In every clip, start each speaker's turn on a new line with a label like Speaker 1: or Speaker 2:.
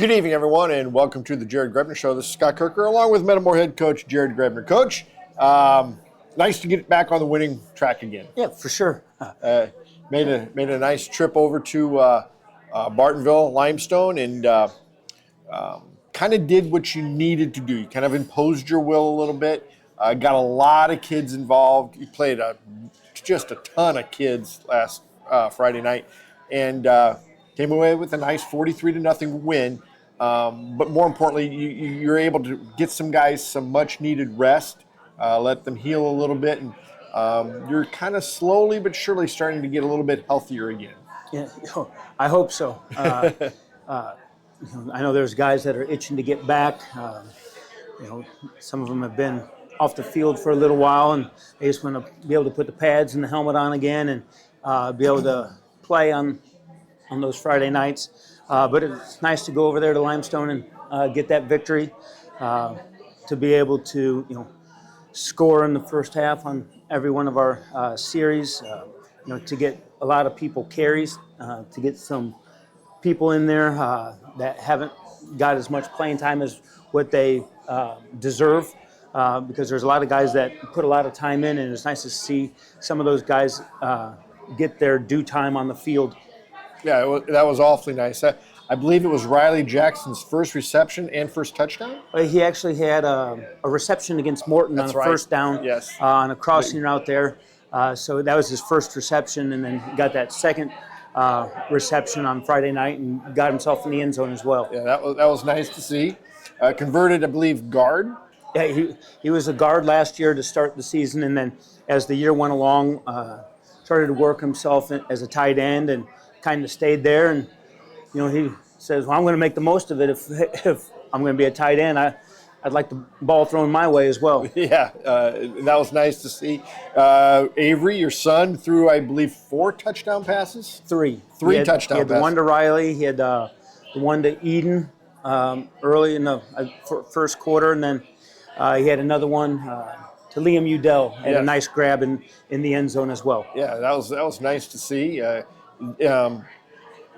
Speaker 1: Good evening, everyone, and welcome to the Grebner Show. This is Scott Kerker, along with Metamore head coach Jared Grebner. Coach, nice to get back on the winning track again.
Speaker 2: Yeah, for sure.
Speaker 1: Made a nice trip over to Bartonville Limestone, and kind of did what you needed to do. You kind of imposed your will a little bit. Got a lot of kids involved. You played just a ton of kids last Friday night, and came away with a nice 43-0 win. But more importantly, you're able to get some guys some much-needed rest, let them heal a little bit, and you're kind of slowly but surely starting to get a little bit healthier again.
Speaker 2: Yeah, I hope so. I know there's guys that are itching to get back. Some of them have been off the field for a little while, and they just want to be able to put the pads and the helmet on again and be able to play on those Friday nights. But it's nice to go over there to Limestone and get that victory, to be able to score in the first half on every one of our series, to get a lot of people carries, to get some people in there that haven't got as much playing time as what they deserve, because there's a lot of guys that put a lot of time in, and it's nice to see some of those guys get their due time on the field.
Speaker 1: Yeah, that was awfully nice. I believe it was Riley Jackson's first reception and first touchdown.
Speaker 2: He actually had a reception against Morton. That's on a first down,
Speaker 1: yes,
Speaker 2: on a crossing route there. So that was his first reception, and then he got that second reception on Friday night and got himself in the end zone as well.
Speaker 1: Yeah, that was nice to see. Converted, I believe, guard.
Speaker 2: Yeah, he was a guard last year to start the season, and then as the year went along, started to work himself as a tight end and kind of stayed there. And he says, "Well, I'm going to make the most of it if I'm going to be a tight end. I'd like the ball thrown my way as well."
Speaker 1: Yeah, that was nice to see. Avery, your son, threw, I believe, 4 touchdown passes?
Speaker 2: Three
Speaker 1: touchdown
Speaker 2: passes. He had the one to Riley. He had the one to Eden early in the first quarter, and then he had another one to Liam Udell. Had a nice grab in the end zone as well.
Speaker 1: Yeah, that was nice to see.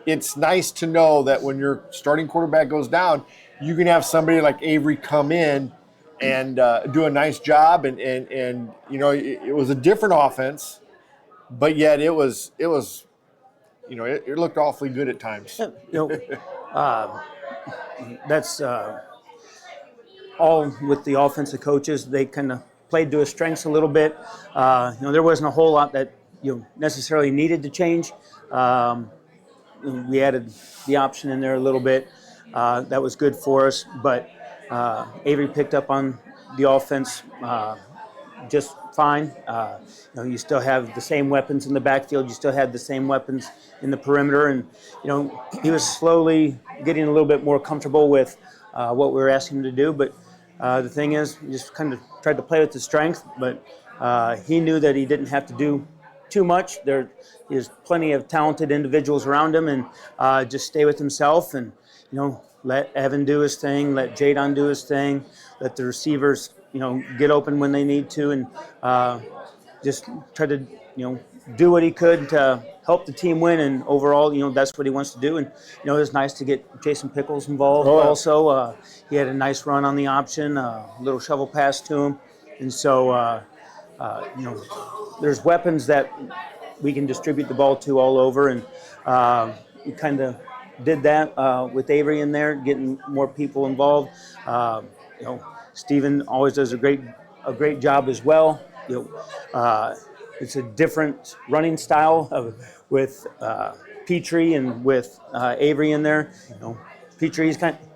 Speaker 1: It's nice to know that when your starting quarterback goes down, you can have somebody like Avery come in and do a nice job, and it was a different offense, but yet it looked awfully good at times.
Speaker 2: That's all with the offensive coaches. They kind of played to his strengths a little bit. There wasn't a whole lot that necessarily needed to change. We added the option in there a little bit. That was good for us, but Avery picked up on the offense just fine. You still have the same weapons in the backfield. You still had the same weapons in the perimeter, and he was slowly getting a little bit more comfortable with what we were asking him to do. But the thing is, he just kind of tried to play with the strength, but he knew that he didn't have to do too much. There's plenty of talented individuals around him, and just stay with himself and let Evan do his thing, let Jadon do his thing, let the receivers get open when they need to, and just try to do what he could to help the team win. And overall, that's what he wants to do. And it was nice to get Jason Pickles involved. Also, he had a nice run on the option, a little shovel pass to him, and so there's weapons that we can distribute the ball to all over, and we kind of did that with Avery in there, getting more people involved. Steven always does a great job as well. It's a different running style with Petrie and with Avery in there. Petrie,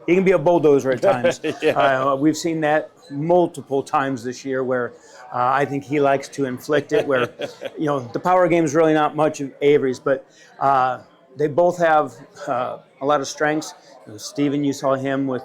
Speaker 2: he can be a bulldozer at times.
Speaker 1: Yeah.
Speaker 2: We've seen that multiple times this year where I think he likes to inflict it, where the power game is really not much of Avery's, but they both have a lot of strengths. Steven, you saw him with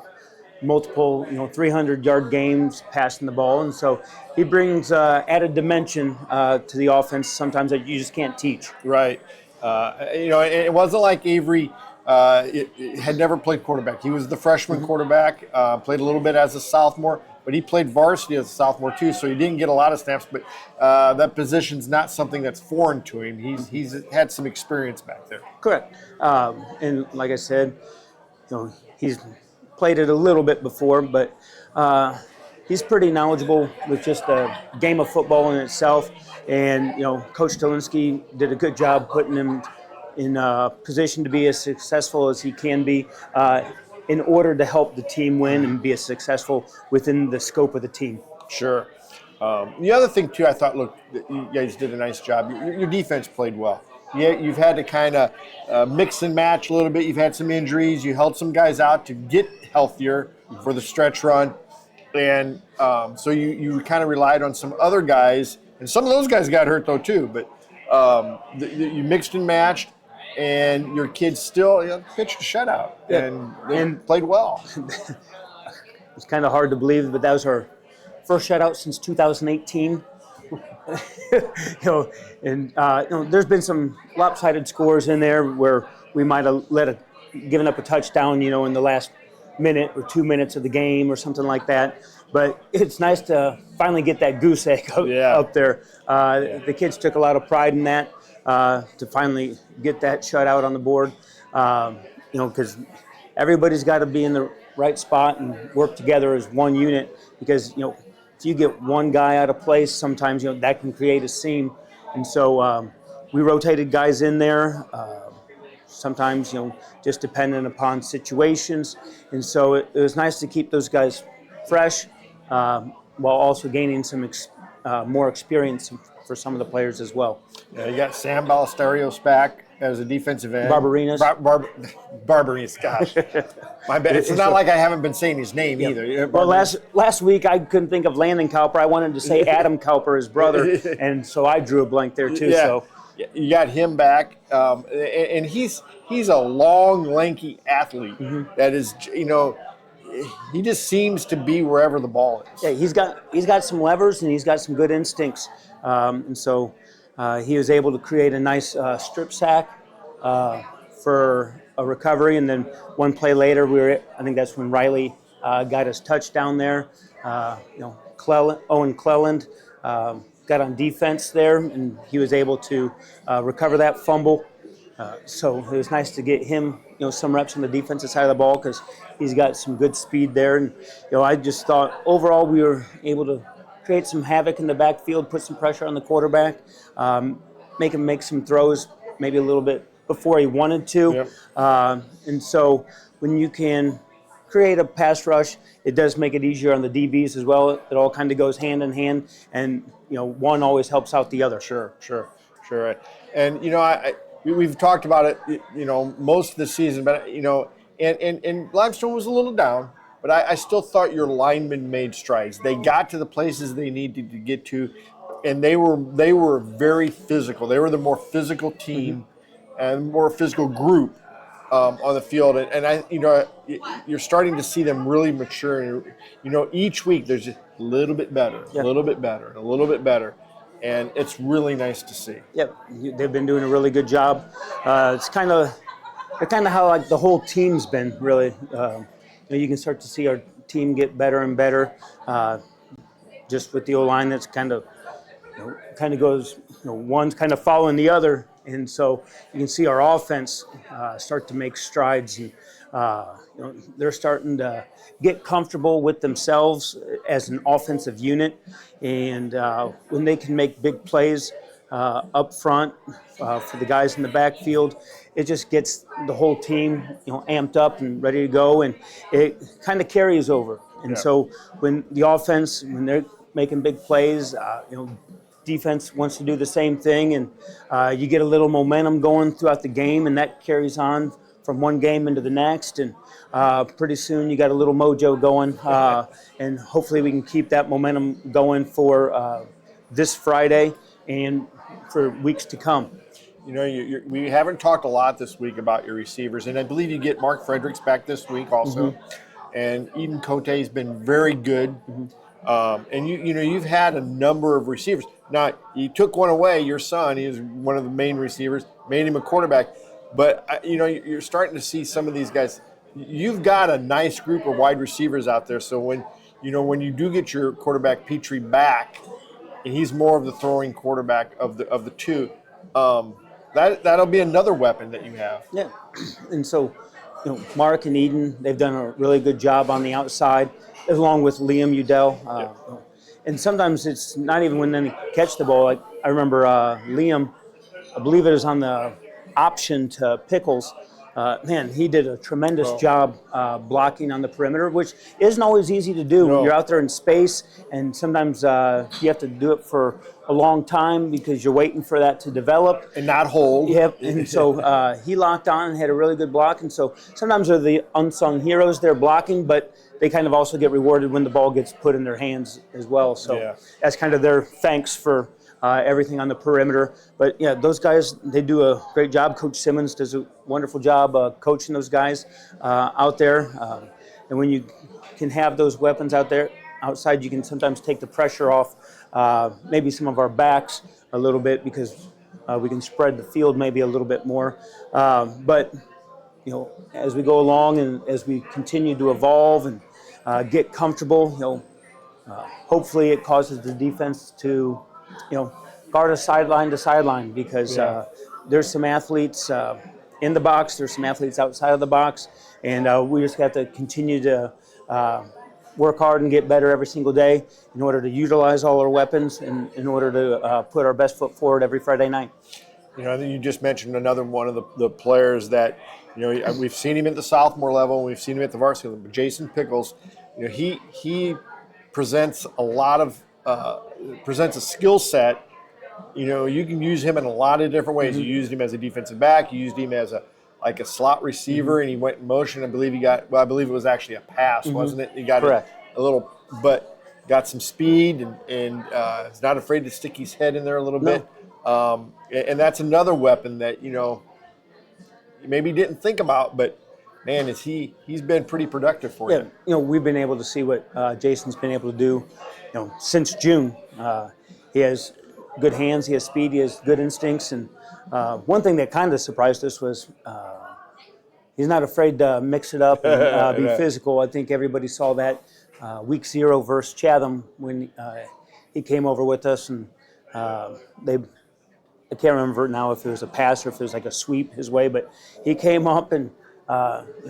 Speaker 2: multiple 300-yard games passing the ball, and so he brings added dimension to the offense sometimes that you just can't teach.
Speaker 1: Right. It wasn't like Avery had never played quarterback. He was the freshman quarterback, played a little bit as a sophomore, but he played varsity as a sophomore too, so he didn't get a lot of snaps, but that position's not something that's foreign to him. He's had some experience back there.
Speaker 2: Correct. And like I said, he's played it a little bit before, but he's pretty knowledgeable with just the game of football in itself. And, Coach Talinsky did a good job putting him in a position to be as successful as he can be in order to help the team win and be as successful within the scope of the team.
Speaker 1: Sure. The other thing, too, I thought, look, you guys did a nice job. Your defense played well. Yeah, you've had to kind of mix and match a little bit. You've had some injuries. You held some guys out to get healthier for the stretch run. And so you kind of relied on some other guys. And some of those guys got hurt, though, too. But you mixed and matched. And your kids still pitched a shutout. And they played well.
Speaker 2: It's kind of hard to believe, but that was our first shutout since 2018. There's been some lopsided scores in there where we might have given up a touchdown, in the last minute or 2 minutes of the game or something like that. But it's nice to finally get that goose egg up there. The kids took a lot of pride in that to finally get that shutout on the board. Because everybody's got to be in the right spot and work together as one unit. Because if you get one guy out of place, sometimes that can create a seam. And so we rotated guys in there. Sometimes just dependent upon situations. And so it was nice to keep those guys fresh while also gaining some more experience for some of the players as well.
Speaker 1: Yeah, you got Sam Ballesterios back as a defensive end.
Speaker 2: Barbarinas.
Speaker 1: Barbarinas, gosh. My bad. It's not like I haven't been saying his name either.
Speaker 2: Well, last week I couldn't think of Landon Cowper. I wanted to say Adam Cowper, his brother, and so I drew a blank there too.
Speaker 1: Yeah.
Speaker 2: So
Speaker 1: you got him back, and he's a long, lanky athlete that is, he just seems to be wherever the ball is.
Speaker 2: Yeah, he's got some levers and he's got some good instincts, and so he was able to create a nice strip sack for a recovery, and then one play later, I think that's when Riley got his touchdown there. Owen Cleland got on defense there, and he was able to recover that fumble. So it was nice to get him, some reps on the defensive side of the ball because he's got some good speed there. And I just thought overall we were able to create some havoc in the backfield, put some pressure on the quarterback, make him make some throws maybe a little bit before he wanted to.
Speaker 1: Yep.
Speaker 2: And so when you can create a pass rush, it does make it easier on the DBs as well. It all kind of goes hand in hand, and one always helps out the other.
Speaker 1: Sure. And we've talked about it, most of the season, but and Limestone was a little down, but I still thought your linemen made strides. They got to the places they needed to get to, and they were very physical. They were the more physical team and more physical group on the field, and you're starting to see them really mature. Each week there's just a little bit better, a little bit better, a little bit better. And it's really nice to see.
Speaker 2: Yep, they've been doing a really good job. It's kind of how the whole team's been really. You can start to see our team get better and better. Just with the O-line, that's kind of goes. One's kind of following the other, and so you can see our offense start to make strides. And they're starting to get comfortable with themselves as an offensive unit, and when they can make big plays up front for the guys in the backfield, it just gets the whole team amped up and ready to go, and it kind of carries over. And so when the offense, when they're making big plays, defense wants to do the same thing, and you get a little momentum going throughout the game, and that carries on from one game into the next, and pretty soon you got a little mojo going, and hopefully we can keep that momentum going for this Friday and for weeks to come.
Speaker 1: We haven't talked a lot this week about your receivers, and I believe you get Mark Fredericks back this week also, and Eden Cote's been very good, and you've had a number of receivers. Now, you took one away, your son, he is one of the main receivers, made him a quarterback. But, you're starting to see some of these guys. You've got a nice group of wide receivers out there. So when you do get your quarterback Petrie back, and he's more of the throwing quarterback of the two, that'll be another weapon that you have.
Speaker 2: Yeah. And so Mark and Eden, they've done a really good job on the outside, along with Liam Udell. And sometimes it's not even when they catch the ball. Like I remember Liam, I believe it was on the option to Pickles. Man, he did a tremendous job blocking on the perimeter, which isn't always easy to do.
Speaker 1: No.
Speaker 2: You're out there in space, and sometimes you have to do it for a long time because you're waiting for that to develop.
Speaker 1: And not hold.
Speaker 2: Yep, and so he locked on and had a really good block. And so sometimes they're the unsung heroes. They're blocking, but they kind of also get rewarded when the ball gets put in their hands as well. So that's kind of their thanks for everything on the perimeter. But yeah, those guys, they do a great job. Coach Simmons does a wonderful job coaching those guys out there. And when you can have those weapons out there outside, you can sometimes take the pressure off maybe some of our backs a little bit because we can spread the field maybe a little bit more. But as we go along and as we continue to evolve and get comfortable, hopefully it causes the defense to guard us sideline to sideline because there's some athletes in the box, there's some athletes outside of the box, and we just have to continue to work hard and get better every single day in order to utilize all our weapons and in order to put our best foot forward every Friday night.
Speaker 1: I think you just mentioned another one of the players that, we've seen him at the sophomore level, and we've seen him at the varsity level, but Jason Pickles, he presents a lot of presents a skill set. You can use him in a lot of different ways. You used him as a defensive back. You used him as a slot receiver, and he went in motion. I believe I believe it was actually a pass, wasn't it? He got a little, but got some speed and is not afraid to stick his head in there a little bit. And that's another weapon that you maybe didn't think about, but man, he's been pretty productive for you.
Speaker 2: We've been able to see what Jason's been able to do. Since June, he has good hands, he has speed, he has good instincts, and one thing that kind of surprised us was he's not afraid to mix it up and be physical. I think everybody saw that week 0 versus Chatham when he came over with us, and I can't remember now if it was a pass or if it was like a sweep his way, but he came up and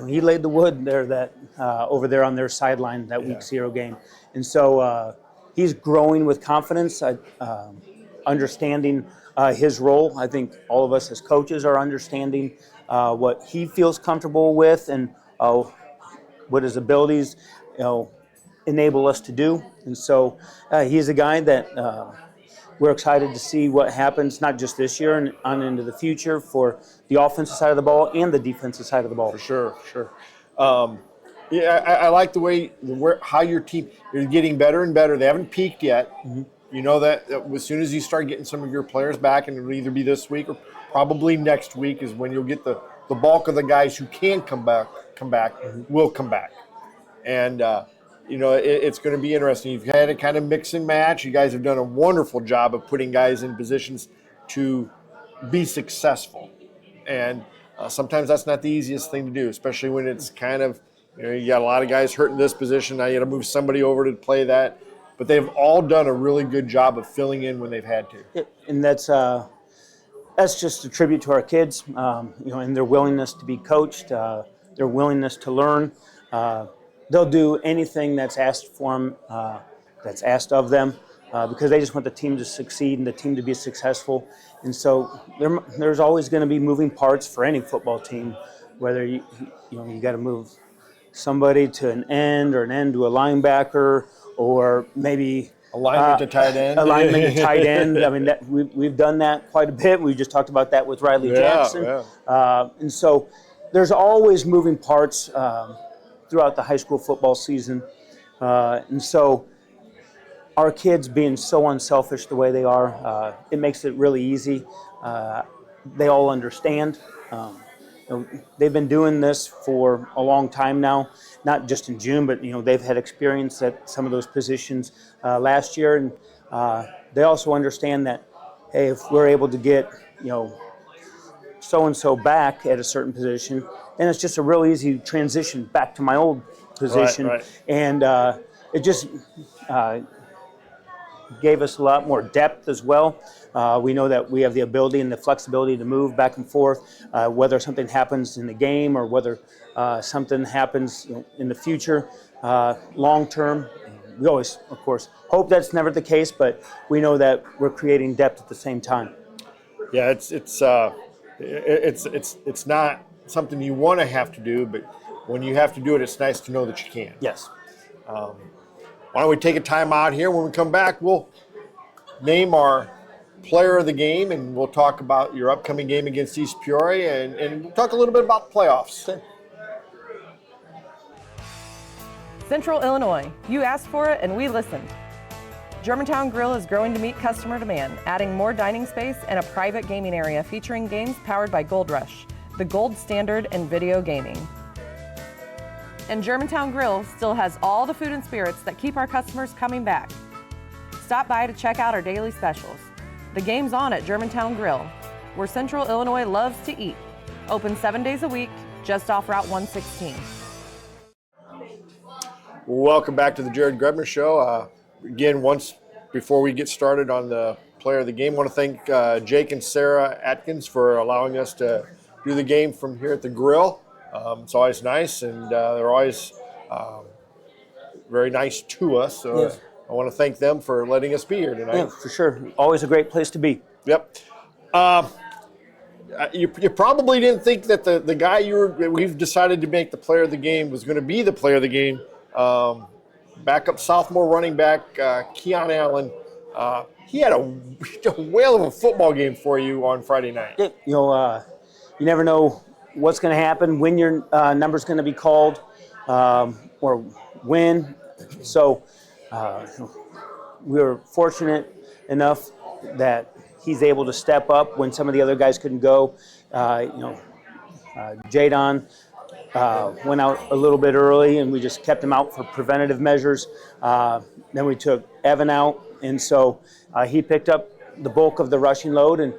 Speaker 2: he laid the wood there over there on their sideline that week 0 game, and so he's growing with confidence, understanding his role. I think all of us as coaches are understanding what he feels comfortable with and what his abilities enable us to do, and so he's a guy that we're excited to see what happens, not just this year and on into the future for the offensive side of the ball and the defensive side of the ball.
Speaker 1: For sure. I like the way how your team is getting better and better. They haven't peaked yet. You know that as soon as you start getting some of your players back, and it'll either be this week or probably next week, is when you'll get the bulk of the guys who can come back will come back. And it's going to be interesting. You've had to kind of mix and match. You guys have done a wonderful job of putting guys in positions to be successful. And sometimes that's not the easiest thing to do, especially when it's kind of, you got a lot of guys hurt in this position. Now you got to move somebody over to play that. But they've all done a really good job of filling in when they've had to.
Speaker 2: Yeah, and that's just a tribute to our kids, and their willingness to be coached, their willingness to learn. They'll do anything that's asked for them, that's asked of them, because they just want the team to succeed and the team to be successful. And so there's always going to be moving parts for any football team, whether you got to move somebody to an end or an end to a linebacker, or maybe
Speaker 1: alignment to tight end.
Speaker 2: Alignment to tight end. I mean, we've done that quite a bit. We just talked about that with Riley Jackson. And so there's always moving parts throughout the high school football season. And so our kids being so unselfish the way they are, it makes it really easy. They all understand. They've been doing this for a long time now, not just in June, but they've had experience at some of those positions last year, and they also understand that, hey, if we're able to get so and so back at a certain position, then it's just a real easy transition back to my old position,
Speaker 1: right.
Speaker 2: and it just gave us a lot more depth as well. We know that we have the ability and the flexibility to move back and forth, whether something happens in the game or whether something happens in the future, long term. We always, of course, hope that's never the case, but we know that we're creating depth at the same time.
Speaker 1: Yeah, it's not something you want to have to do, but when you have to do it, it's nice to know that you can.
Speaker 2: Yes.
Speaker 1: Why don't we take a time out here? When we come back, we'll name our player of the game, and we'll talk about your upcoming game against East Peoria, and we'll talk a little bit about the playoffs.
Speaker 2: Okay.
Speaker 3: Central Illinois, you asked for it and we listened. Germantown Grill is growing to meet customer demand, adding more dining space and a private gaming area featuring games powered by Gold Rush, the gold standard in video gaming. And Germantown Grill still has all the food and spirits that keep our customers coming back. Stop by to check out our daily specials. The game's on at Germantown Grill, where Central Illinois loves to eat. Open 7 days a week, just off Route 116.
Speaker 1: Welcome back to the Grebner Show. Again, once before we get started on the player of the game, I want to thank Jake and Sarah Atkins for allowing us to do the game from here at the grill. It's always nice, and they're always very nice to us. So
Speaker 2: Yes.
Speaker 1: I want to thank them for letting us be here tonight.
Speaker 2: Yeah, for sure. Always a great place to be.
Speaker 1: Yep. You probably didn't think that the guy we've decided to make the player of the game was going to be the player of the game. Backup sophomore running back Keon Allen. He had a whale of a football game for you on Friday night.
Speaker 2: Yeah, you never know what's going to happen, when your number's going to be called, or when. So we were fortunate enough that he's able to step up when some of the other guys couldn't go. Jadon went out a little bit early, and we just kept him out for preventative measures. Then we took Evan out, and so he picked up the bulk of the rushing load, and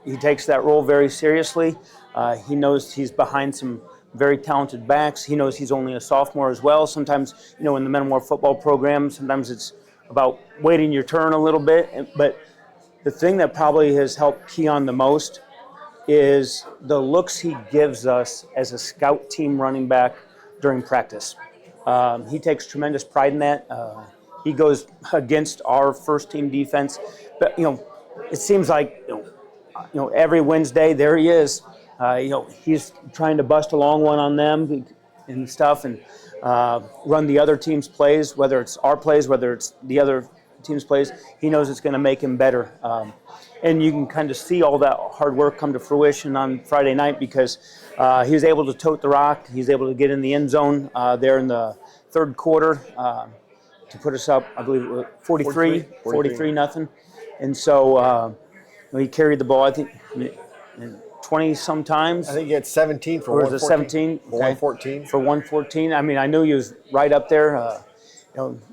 Speaker 2: he takes that role very seriously. He knows he's behind some very talented backs. He knows he's only a sophomore as well. Sometimes, in the Metamora football program, sometimes it's about waiting your turn a little bit. But the thing that probably has helped Keon the most is the looks he gives us as a scout team running back during practice. He takes tremendous pride in that. He goes against our first team defense. But, it seems like, every Wednesday there he is. He's trying to bust a long one on them and stuff, and run the other team's plays, whether it's our plays, whether it's the other team's plays. He knows it's going to make him better. And you can kind of see all that hard work come to fruition on Friday night, because he was able to tote the rock. He was able to get in the end zone there in the third quarter to put us up, I believe, 43 nothing. And so he carried the ball, I think, 20 sometimes.
Speaker 1: I think he had 17 for 114.
Speaker 2: Or was it 17?
Speaker 1: For 114.
Speaker 2: For 114. I mean, I knew he was right up there.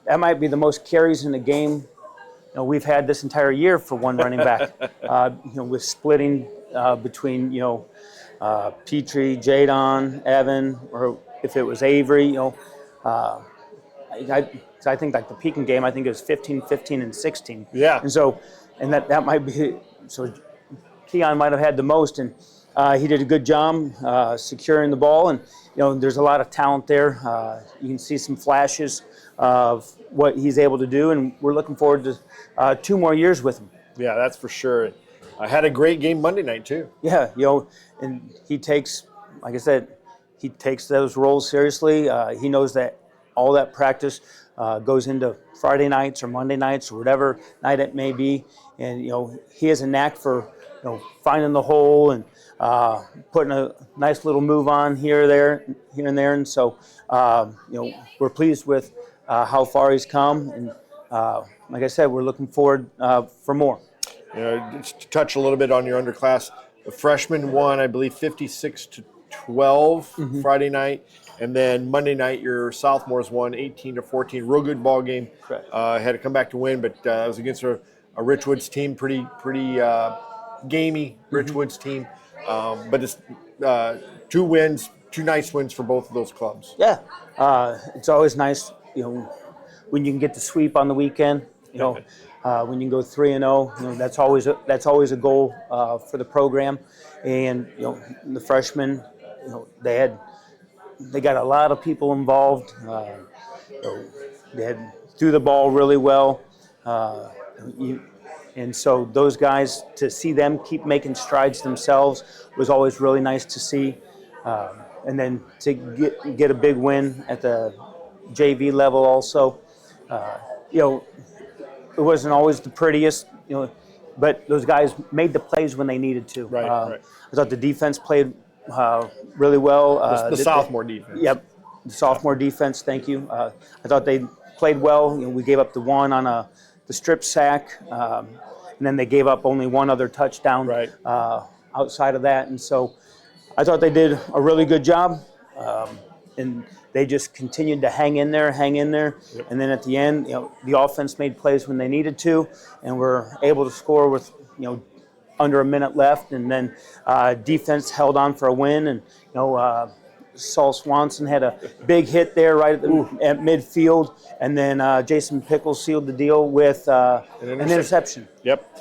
Speaker 2: That might be the most carries in a game we've had this entire year for one running back. With splitting between Petrie, Jadon, Evan, or if it was Avery. I think like the Pekin game, I think it was 15, 15, and 16.
Speaker 1: Yeah.
Speaker 2: And so, that might be so. Keon might have had the most, and he did a good job securing the ball. And there's a lot of talent there. You can see some flashes of what he's able to do, and we're looking forward to 2 more years with him.
Speaker 1: Yeah, that's for sure. I had a great game Monday night too.
Speaker 2: Yeah, and he takes, like I said, he takes those roles seriously. He knows that all that practice goes into Friday nights or Monday nights or whatever night it may be, and he has a knack for finding the hole and putting a nice little move on here and there. And so, we're pleased with how far he's come. And like I said, we're looking forward for more.
Speaker 1: Just to touch a little bit on your underclass, the freshman won, I believe, 56-12 Friday night. And then Monday night, your sophomores won 18-14. Real good ball game.
Speaker 2: Correct.
Speaker 1: Had to come back to win, but it was against a Richwoods team, pretty gamey Richwoods team. But it's 2 wins, 2 nice wins for both of those clubs.
Speaker 2: Yeah, it's always nice, when you can get the sweep on the weekend, You know, when you can go 3-0, you know, that's always a goal for the program. And you know, the freshmen, you know, they got a lot of people involved. So they threw the ball really well. And so those guys, to see them keep making strides themselves was always really nice to see. And then to get a big win at the JV level also. You know, it wasn't always the prettiest, you know, but those guys made the plays when they needed to.
Speaker 1: Right.
Speaker 2: I thought the defense played really well.
Speaker 1: The sophomore defense.
Speaker 2: Yep, the sophomore defense. Thank you. I thought they played well. You know, we gave up the one on the strip sack, and then they gave up only one other touchdown outside of that. And so I thought they did a really good job, and they just continued to hang in there. Yep. And then at the end, you know, the offense made plays when they needed to, and were able to score with, you know, under a minute left. And then defense held on for a win. And, you know, Saul Swanson had a big hit there right at midfield. And then Jason Pickles sealed the deal with an interception.
Speaker 1: Yep.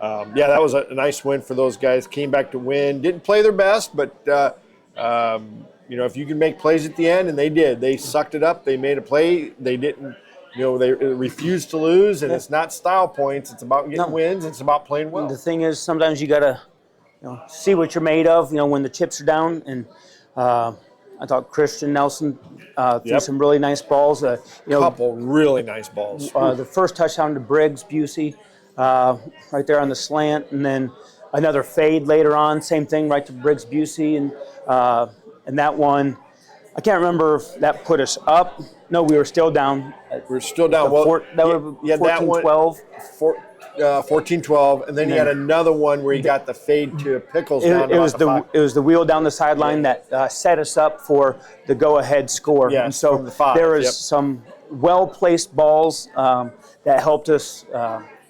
Speaker 1: Yeah, that was a nice win for those guys. Came back to win. Didn't play their best, but you know, if you can make plays at the end, and they did. They sucked it up. They made a play. They didn't, you know, they refused to lose, and it's not style points. It's about getting wins. It's about playing well.
Speaker 2: The thing is, sometimes you got to, you know, see what you're made of, you know, when the chips are down. And I thought Christian Nelson threw some really nice balls. You know,
Speaker 1: couple really nice balls.
Speaker 2: The first touchdown to Briggs Busey, right there on the slant, and then another fade later on. Same thing, right to Briggs Busey, and that one, I can't remember if that put us up. No, we were still down.
Speaker 1: We're still down.
Speaker 2: That was 14-12.
Speaker 1: 14-12, and then he had another one where he got the fade to Pickles down.
Speaker 2: It was the wheel down the sideline that set us up for the go-ahead score.
Speaker 1: Yeah,
Speaker 2: and so
Speaker 1: from the 5,
Speaker 2: there was some well-placed balls that helped us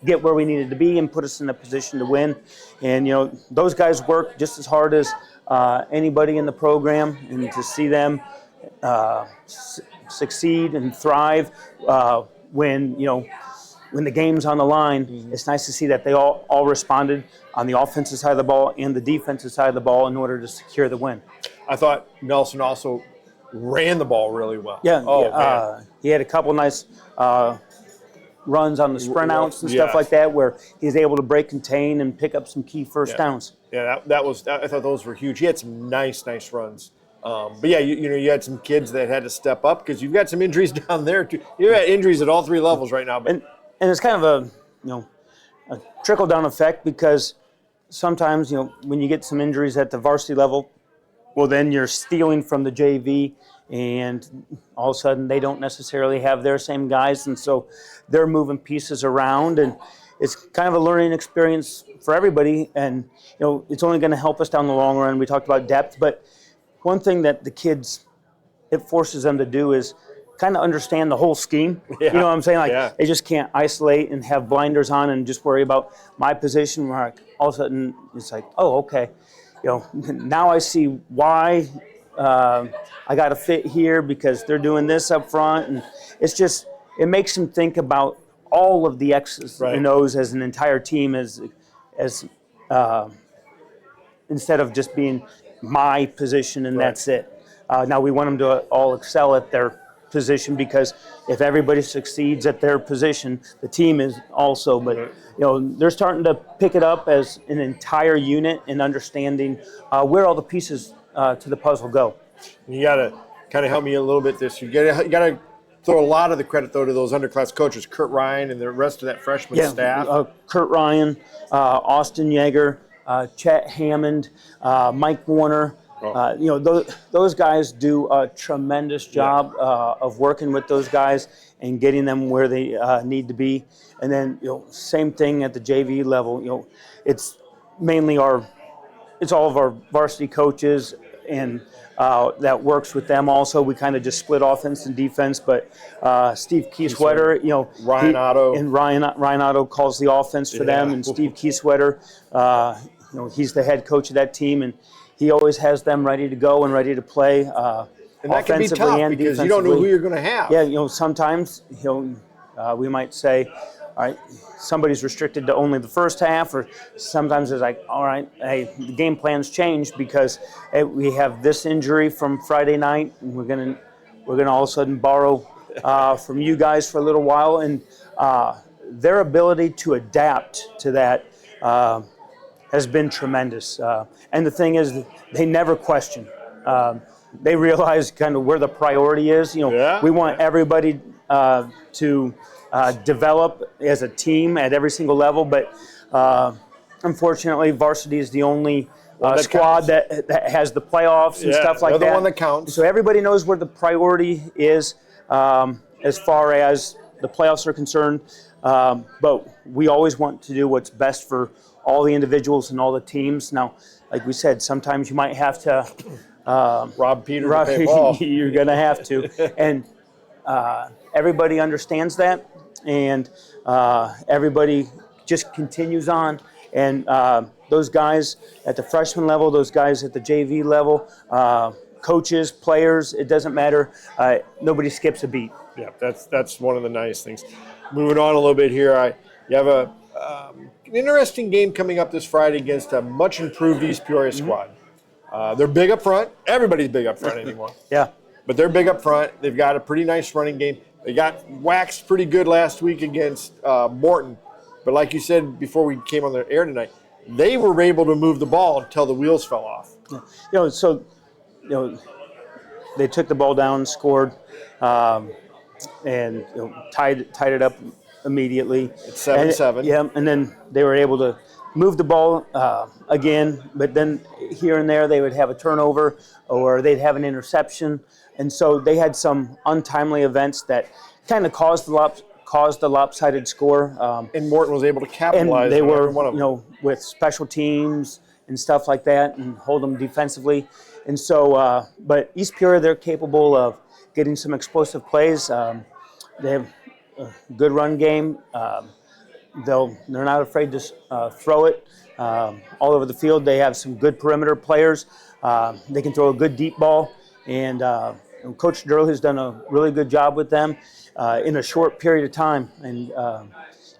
Speaker 2: get where we needed to be and put us in a position to win. And, you know, those guys work just as hard as anybody in the program, and to see them succeed and thrive when, you know, when the game's on the line, it's nice to see that they all responded on the offensive side of the ball and the defensive side of the ball in order to secure the win.
Speaker 1: I thought Nelson also ran the ball really well.
Speaker 2: Yeah, he had a couple nice runs on the sprint outs and stuff like that, where he's able to break, contain, and pick up some key first downs.
Speaker 1: Yeah, I thought those were huge. He had some nice runs. But yeah, you know, you had some kids that had to step up because you've got some injuries down there too. You've got injuries at all 3 levels right now. But
Speaker 2: and it's kind of a trickle down effect, because sometimes, you know, when you get some injuries at the varsity level, well, then you're stealing from the JV, and all of a sudden they don't necessarily have their same guys, and so they're moving pieces around, and it's kind of a learning experience for everybody. And, you know, it's only going to help us down the long run. We talked about depth, but one thing that the kids, it forces them to do is kind of understand the whole scheme. You know what I'm saying? Like, they just can't isolate and have blinders on and just worry about my position. Where, like, all of a sudden it's like, oh, okay, you know, now I see why I got to fit here because they're doing this up front. And it's just, it makes them think about all of the X's and O's as an entire team, as instead of just being my position and that's it. Now we want them to all excel at their position, because if everybody succeeds at their position, the team is also. But you know, they're starting to pick it up as an entire unit and understanding where all the pieces to the puzzle go.
Speaker 1: You got to kind of help me a little bit. You got to throw a lot of the credit though to those underclass coaches, Kurt Ryan and the rest of that freshman staff.
Speaker 2: Kurt Ryan, Austin Yeager, Chet Hammond, Mike Warner. You know, those guys do a tremendous job of working with those guys and getting them where they need to be. And then, you know, same thing at the JV level. You know, it's mainly it's all of our varsity coaches, and that works with them also. We kind of just split offense and defense, but Steve Kieswetter, you know,
Speaker 1: Ryan
Speaker 2: Otto calls the offense for them, and Steve Kieswetter, you know, he's the head coach of that team, and he always has them ready to go and ready to play,
Speaker 1: and that can be tough because you don't know who you're going to have.
Speaker 2: Yeah, you know, sometimes, you know, we might say, all right, somebody's restricted to only the first half, or sometimes it's like, all right, hey, the game plan's changed because hey, we have this injury from Friday night, and we're gonna all of a sudden borrow from you guys for a little while, and their ability to adapt to that has been tremendous. And the thing is, they never question. They realize kind of where the priority is. We want everybody to develop as a team at every single level, but unfortunately, varsity is the only squad that has the playoffs and stuff like that.
Speaker 1: They're the one that counts.
Speaker 2: So everybody knows where the priority is as far as the playoffs are concerned. But we always want to do what's best for all the individuals and all the teams. Now, like we said, sometimes you might have to
Speaker 1: rob Peter to pay Paul.
Speaker 2: You're going to have to. And everybody understands that. And everybody just continues on. And those guys at the freshman level, those guys at the JV level, coaches, players, it doesn't matter. Nobody skips a beat.
Speaker 1: Yeah, that's one of the nice things. Moving on a little bit here, you have an interesting game coming up this Friday against a much improved East Peoria squad. They're big up front. Everybody's big up front anymore.
Speaker 2: Yeah.
Speaker 1: But they're big up front. They've got a pretty nice running game. They got waxed pretty good last week against Morton. But like you said before we came on the air tonight, they were able to move the ball until the wheels fell off.
Speaker 2: They took the ball down, scored, and tied it up immediately.
Speaker 1: It's 7-7.
Speaker 2: Yeah, and then they were able to move the ball again, but then here and there they would have a turnover or they'd have an interception. And so they had some untimely events that kind of caused the lopsided score.
Speaker 1: And Morton was able to capitalize
Speaker 2: and they
Speaker 1: on
Speaker 2: were,
Speaker 1: every one of them.
Speaker 2: with special teams and stuff like that and hold them defensively. And so, but East Peoria, they're capable of getting some explosive plays. They have a good run game. They're not afraid to throw it all over the field. They have some good perimeter players. They can throw a good deep ball. And Coach Durl has done a really good job with them in a short period of time. And,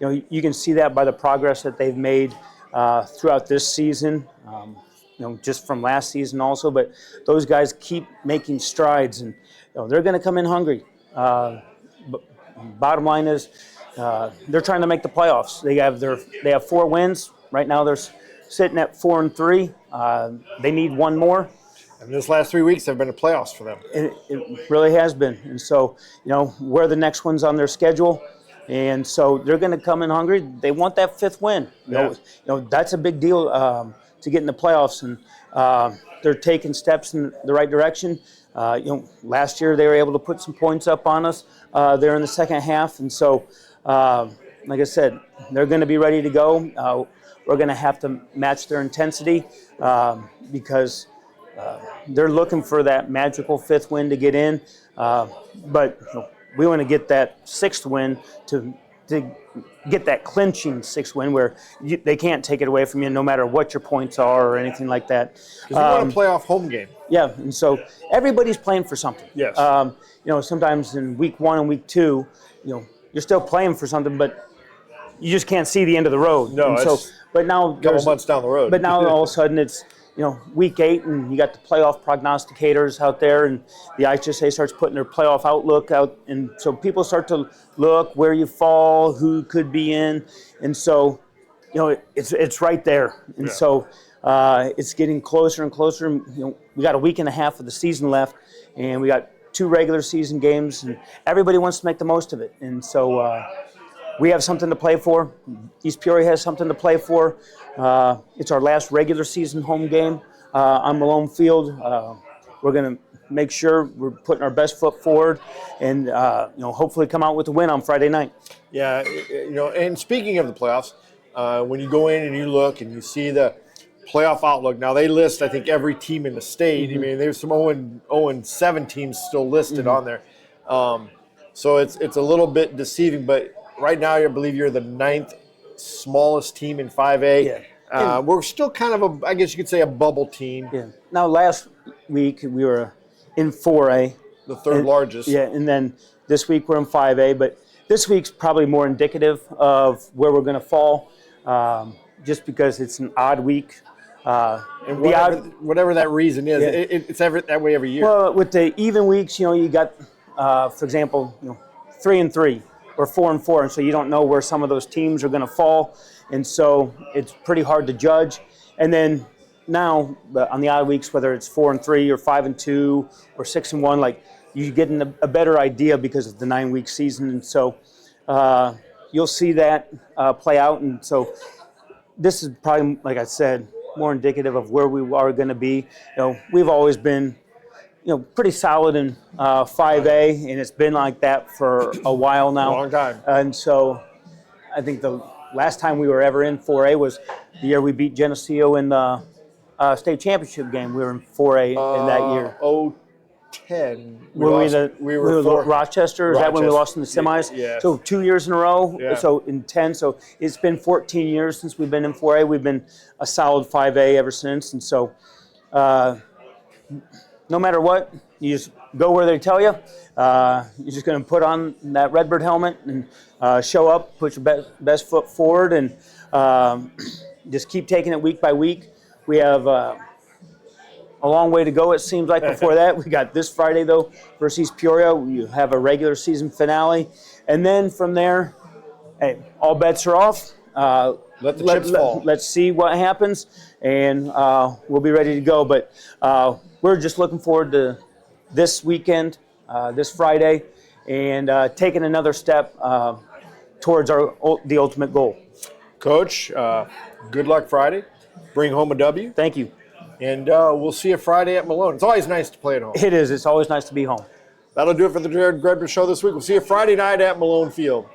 Speaker 2: you can see that by the progress that they've made throughout this season, just from last season also. But those guys keep making strides, and they're going to come in hungry. Bottom line is they're trying to make the playoffs. They have 4 wins. Right now they're sitting at 4-3. They need one more.
Speaker 1: And this last 3 weeks have been the playoffs for them.
Speaker 2: It really has been. And so, we're the next ones on their schedule. And so they're going to come in hungry. They want that 5th win. That's a big deal to get in the playoffs. And they're taking steps in the right direction. Last year they were able to put some points up on us there in the second half. And so, like I said, they're going to be ready to go. We're going to have to match their intensity because they're looking for that magical 5th win to get in. But we want to get that 6th win to get that clinching 6th win where they can't take it away from you no matter what your points are or anything like that.
Speaker 1: Because you want to play off home game.
Speaker 2: Yeah, and so everybody's playing for something.
Speaker 1: Yes.
Speaker 2: Sometimes in week 1 and week 2, you're still playing for something, but you just can't see the end of the road.
Speaker 1: No,
Speaker 2: but now
Speaker 1: a couple months down the road.
Speaker 2: But now all of a sudden it's week 8, and you got the playoff prognosticators out there, and the IHSA starts putting their playoff outlook out, and so people start to look where you fall, who could be in, and so it's right there, and so it's getting closer and closer. We got a week and a half of the season left, and we got 2 regular season games, and everybody wants to make the most of it, and so we have something to play for. East Peoria has something to play for. It's our last regular season home game on Malone Field. We're going to make sure we're putting our best foot forward and, hopefully come out with a win on Friday night.
Speaker 1: Yeah, and speaking of the playoffs, when you go in and you look and you see the playoff outlook, now they list, I think, every team in the state. Mm-hmm. I mean, there's some 0-7 teams still listed on there. So it's a little bit deceiving, but right now, I believe you're the 9th smallest team in 5A. Yeah. We're still kind of I guess you could say, a bubble team.
Speaker 2: Yeah. Now, last week we were in 4A.
Speaker 1: The 3rd largest.
Speaker 2: Yeah, and then this week we're in 5A. But this week's probably more indicative of where we're going to fall, just because it's an odd week.
Speaker 1: And whatever that reason is, it's that way every year.
Speaker 2: Well, with the even weeks, you got, for example, 3-3 or 4-4, and so you don't know where some of those teams are going to fall, and so it's pretty hard to judge. And then now on the odd weeks, whether it's 4-3 or 5-2 or 6-1, like you get a better idea because of the 9-week season, and so you'll see that play out. And so this is probably, like I said, more indicative of where we are going to be. We've always been, pretty solid in 5A, and it's been like that for a while now.
Speaker 1: A long time.
Speaker 2: And so I think the last time we were ever in 4A was the year we beat Geneseo in the state championship game. We were in 4A in that year.
Speaker 1: 10.
Speaker 2: We were Rochester. Is that when we lost in the semis?
Speaker 1: Yeah.
Speaker 2: So 2 years in a row.
Speaker 1: Yeah.
Speaker 2: So in 10. So it's been 14 years since we've been in 4A. We've been a solid 5A ever since. And so no matter what, you just go where they tell you. You're just going to put on that Redbird helmet and show up, put your best foot forward, and just keep taking it week by week. We have a long way to go, it seems like, before that. We got this Friday, though, versus East Peoria. We have a regular season finale. And then from there, hey, all bets are off.
Speaker 1: Let the chips fall.
Speaker 2: Let's see what happens, and we'll be ready to go. But we're just looking forward to this weekend, this Friday, and taking another step towards the ultimate goal.
Speaker 1: Coach, good luck Friday. Bring home a W.
Speaker 2: Thank you.
Speaker 1: And we'll see you Friday at Malone. It's always nice to play at home.
Speaker 2: It is. It's always nice to be home.
Speaker 1: That'll do it for the Grebner Show this week. We'll see you Friday night at Malone Field.